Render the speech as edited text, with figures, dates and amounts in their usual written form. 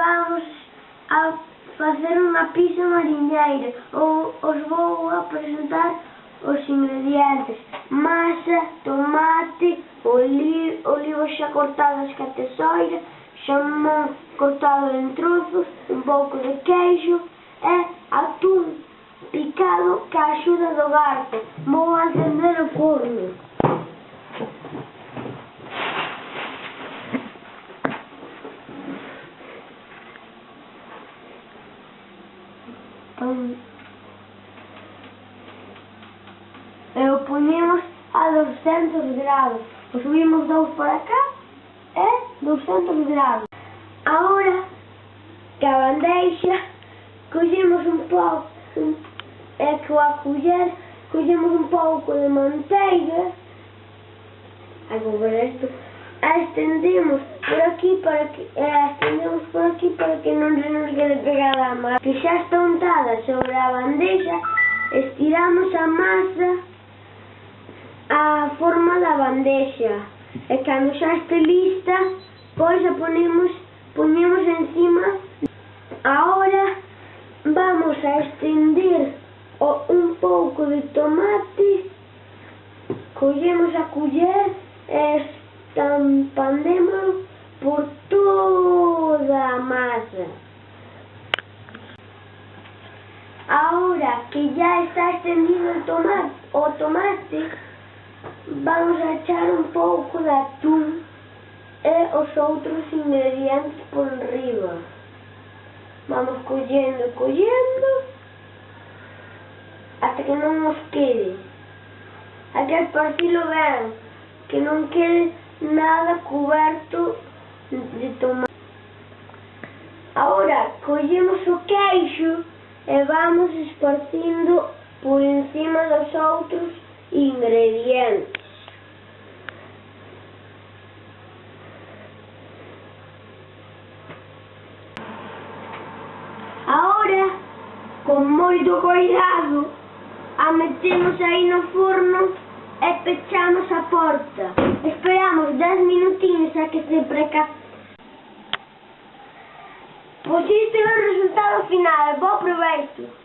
Vamos a facer unha pizza mariñeira. Os vou apresentar os ingredientes: masa, tomate, olivos xa cortados ca tesoira, xamón cortado en trozos, un pouco de queixo e atún picado ca axuda do garfo. Vou acender o forno. E o poñemos a 200 grados. O subimos 2 para cá e 200 grados. Agora, ca bandeixa, collemos un pouco e coa culler collemos un pouco de manteiga. Ai, vou ver isto. Estendemos por aquí para que non se nos quede pegada a masa. Que xa está untada sobre a bandeja, estiramos a masa a forma da bandexa e cando xa este lista, pois a poñemos encima. Agora vamos a estender un pouco de tomate, collemos a culler e estampandémolo por toda a masa. Agora que ya está extendido o tomate, vamos a echar un pouco de atún e os outros ingredientes por riba. Vamos collendo ata que non nos quede. Hai que esparcilo ben, que non quede nada cuberto de tomate. Agora collemos o queixo e vamos esparcindo por encima dos outros ingredientes. Agora, con moito cuidado, a metemos aí no forno e pechamos a porta. Esperamos 10 minutiños a que se Pois isto é o resultado final. Bo proveito!